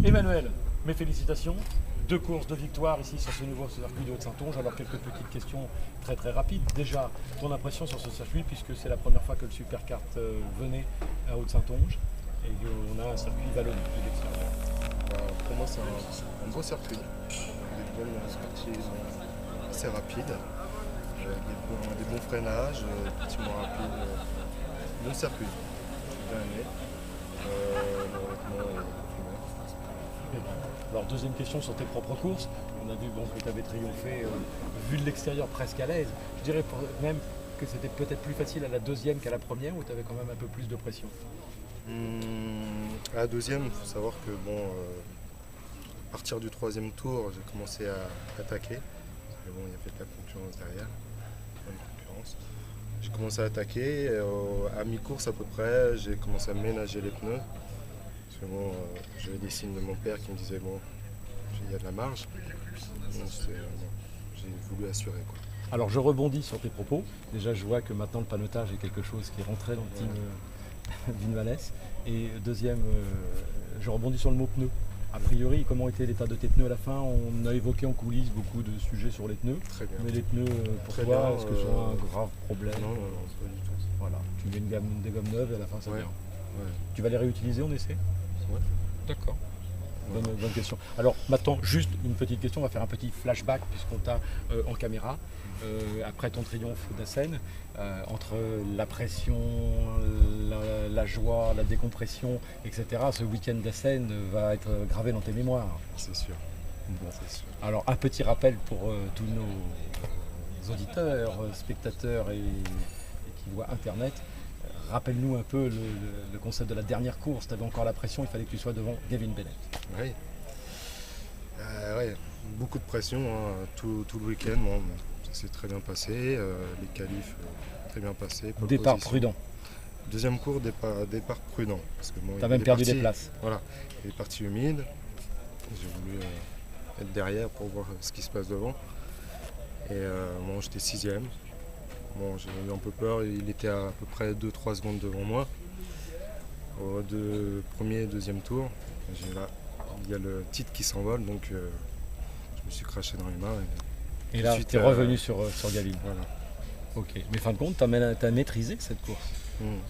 Emmanuel, mes félicitations. 2 courses de victoire ici sur ce nouveau circuit de Haute-Saintonge. Alors quelques petites questions très rapides. Déjà, ton impression sur ce circuit, puisque c'est la première fois que le Superkart venait à Haute-Saintonge et qu'on a un circuit vallonné de l'extérieur. Pour moi, c'est un beau circuit. Des bonnes sorties assez rapides. Des bons freinages, effectivement rapides. Bon circuit. J'ai bien aimé. Honnêtement, Alors deuxième question sur tes propres courses. On a vu que tu avais triomphé, vu de l'extérieur presque à l'aise. Je dirais même que c'était peut-être plus facile à la deuxième qu'à la première, où tu avais quand même un peu plus de pression. À la deuxième, il faut savoir que à partir du 3e tour, j'ai commencé à attaquer. Mais bon, il y avait de la concurrence derrière. Bonne concurrence. J'ai commencé à attaquer. À mi-course à peu près, j'ai commencé à ménager les pneus. Parce que j'avais des signes de mon père qui me disaient il y a de la marge. Donc, j'ai voulu assurer, quoi. Alors je rebondis sur tes propos. Déjà je vois que maintenant le panotage est quelque chose qui est rentré dans le team Vinales. Et deuxième, je rebondis sur le mot pneu. A priori, comment était l'état de tes pneus à la fin? On a évoqué en coulisses beaucoup de sujets sur les pneus. Très bien. Mais les pneus, pour Très toi, bien, est-ce que c'est un grave problème? Non, pas du tout. Voilà, tu mets des gommes neuves et à la fin c'est bien. Ouais. Tu vas les réutiliser en essai? Ouais. D'accord. Bonne question. Alors maintenant, juste une petite question, on va faire un petit flashback puisqu'on t'a en caméra. Après ton triomphe d'Assen, entre la pression, la joie, la décompression, etc., ce week-end d'Assen va être gravé dans tes mémoires. C'est sûr. Bon. C'est sûr. Alors un petit rappel pour tous nos auditeurs, spectateurs et qui voient Internet. Rappelle-nous un peu le concept de la dernière course. Tu avais encore la pression, il fallait que tu sois devant Gavin Bennett. Oui. Beaucoup de pression tout le week-end. Bon, ça s'est très bien passé. Les qualifs très bien passés. Départ prudent. Deuxième cours, départ prudent. Tu as même perdu des places. Voilà. Il est parti humide. J'ai voulu être derrière pour voir ce qui se passe devant. Et j'étais 6e. Bon, j'ai eu un peu peur, il était à peu près 2-3 secondes devant moi. Au premier et deuxième tour, il y a le titre qui s'envole, donc je me suis craché dans les mains. Et là, tu es revenu sur Gavin. Voilà. Ok, mais fin de compte, tu as maîtrisé cette course.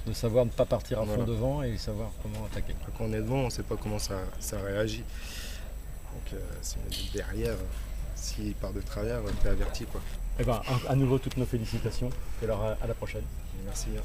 De savoir ne pas partir à fond devant et savoir comment attaquer. Quand on est devant, on ne sait pas comment ça réagit. Donc si on est derrière, s'il part de travers, tu es averti, quoi. Eh ben, à nouveau, toutes nos félicitations. Et alors, à la prochaine. Merci bien.